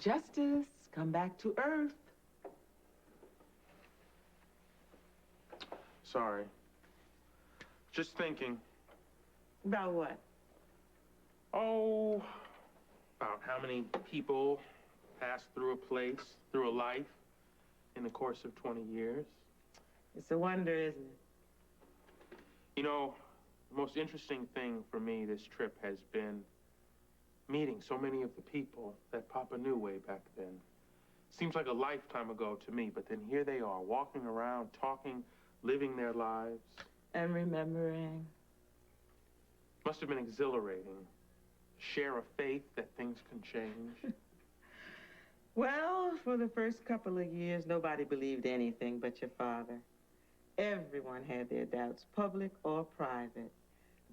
Justus, come back to Earth. Sorry. Just thinking. About what? Oh, about how many people pass through a place, through a life, in the course of 20 years. It's a wonder, isn't it? You know, the most interesting thing for me this trip has been meeting so many of the people that Papa knew way back then. Seems like a lifetime ago to me, but then here they are, walking around, talking, living their lives. And remembering. Must have been exhilarating. Share a faith that things can change. Well, for the first couple of years, nobody believed anything but your father. Everyone had their doubts, public or private.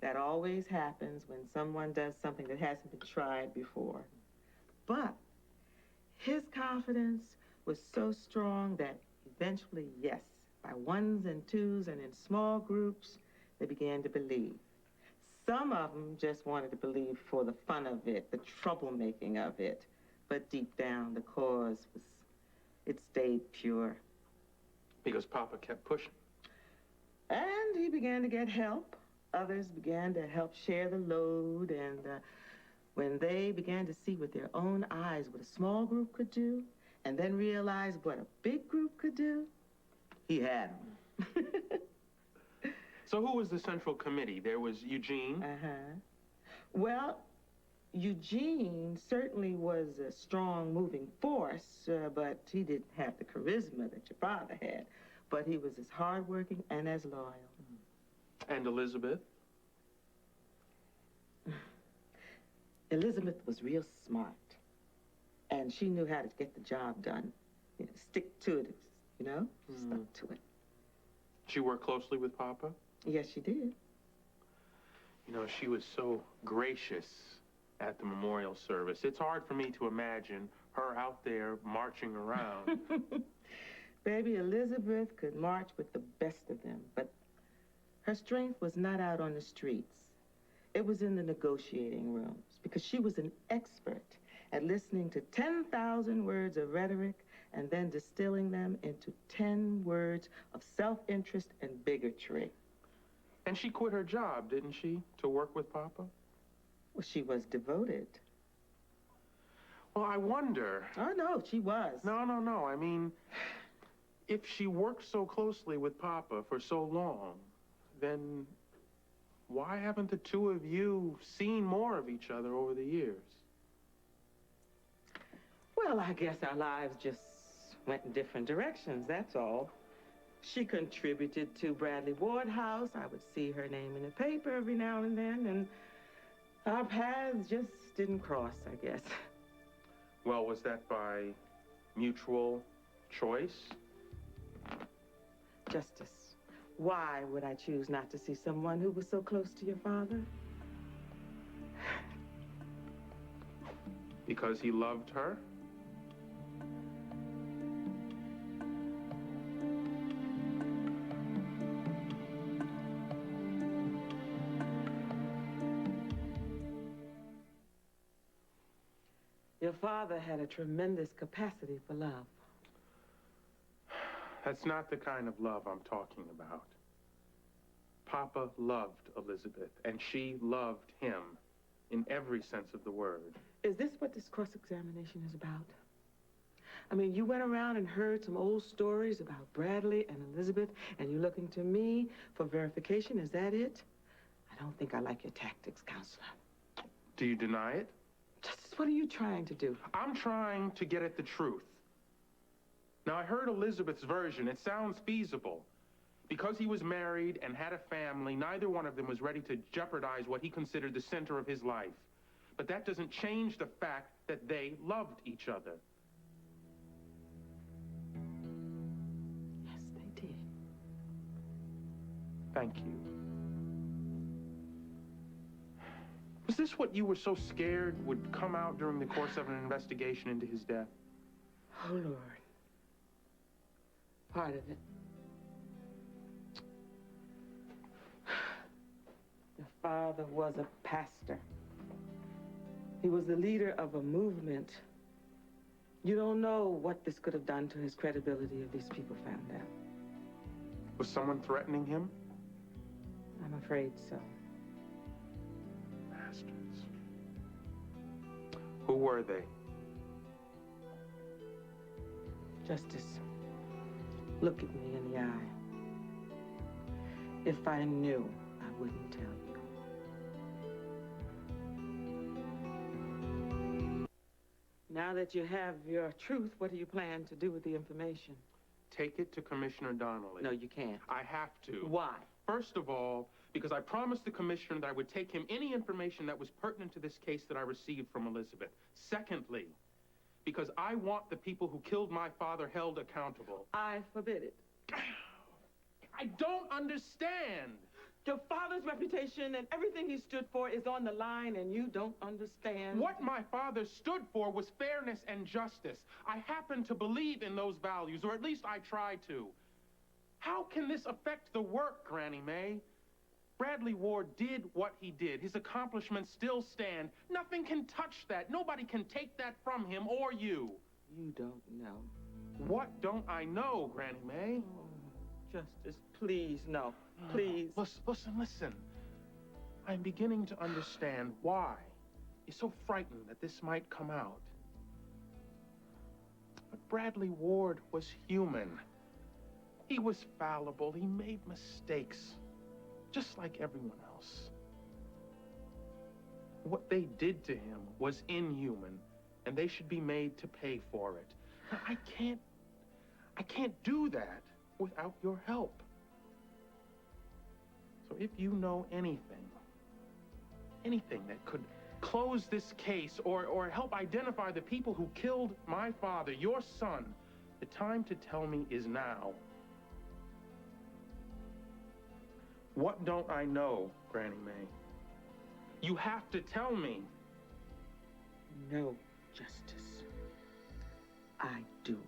That always happens when someone does something that hasn't been tried before. But his confidence was so strong that eventually, yes, by ones and twos and in small groups, they began to believe. Some of them just wanted to believe for the fun of it, the troublemaking of it. But deep down, the cause it stayed pure. Because Papa kept pushing. And he began to get help. Others began to help share the load. And when they began to see with their own eyes what a small group could do, and then realize what a big group could do, he had them. So who was the central committee? There was Eugene. Well, Eugene certainly was a strong moving force, but he didn't have the charisma that your father had. But he was as hardworking and as loyal. And Elizabeth? Elizabeth was real smart. And she knew how to get the job done. You know, stick to it, you know? Stuck to it. She worked closely with Papa? Yes, she did. You know, she was so gracious at the memorial service. It's hard for me to imagine her out there marching around. Baby, Elizabeth could march with the best of them, but her strength was not out on the streets. It was in the negotiating rooms, because she was an expert at listening to 10,000 words of rhetoric and then distilling them into 10 words of self-interest and bigotry. And she quit her job, didn't she, to work with Papa? Well, she was devoted. Well, I wonder... Oh, no, she was. No. I mean, if she worked so closely with Papa for so long, then why haven't the two of you seen more of each other over the years? Well, I guess our lives just went in different directions, that's all. She contributed to Bradley Ward House. I would see her name in the paper every now and then, and our paths just didn't cross, I guess. Well, was that by mutual choice? Justus, why would I choose not to see someone who was so close to your father? Because he loved her? Your father had a tremendous capacity for love. That's not the kind of love I'm talking about. Papa loved Elizabeth, and she loved him in every sense of the word. Is this what this cross-examination is about? I mean, you went around and heard some old stories about Bradley and Elizabeth, and you're looking to me for verification. Is that it? I don't think I like your tactics, counselor. Do you deny it? Justus, what are you trying to do? I'm trying to get at the truth. Now, I heard Elizabeth's version. It sounds feasible. Because he was married and had a family, neither one of them was ready to jeopardize what he considered the center of his life. But that doesn't change the fact that they loved each other. Yes, they did. Thank you. Was this what you were so scared would come out during the course of an investigation into his death? Oh, Lord. Part of it. Your father was a pastor. He was the leader of a movement. You don't know what this could have done to his credibility if these people found out. Was someone threatening him? I'm afraid so. Bastards. Who were they? Justice, look at me in the eye. If I knew, I wouldn't tell you. Now that you have your truth, what do you plan to do with the information? Take it to Commissioner Donnelly. No, you can't. I have to. Why? First of all, because I promised the commissioner that I would take him any information that was pertinent to this case that I received from Elizabeth. Secondly, because I want the people who killed my father held accountable. I forbid it. I don't understand. Your father's reputation and everything he stood for is on the line, and you don't understand. What my father stood for was fairness and justice. I happen to believe in those values, or at least I try to. How can this affect the work, Granny Mae? Bradley Ward did what he did. His accomplishments still stand. Nothing can touch that. Nobody can take that from him or you. You don't know. What don't I know, Granny Mae? Oh, Justice, please, no. Please. Listen. I'm beginning to understand why you're so frightened that this might come out. But Bradley Ward was human. He was fallible. He made mistakes, just like everyone else. What they did to him was inhuman, and they should be made to pay for it. Now, I can't do that without your help. So if you know anything that could close this case or help identify the people who killed my father, your son, the time to tell me is now. What don't I know, Granny Mae? You have to tell me. No, Justice. I do.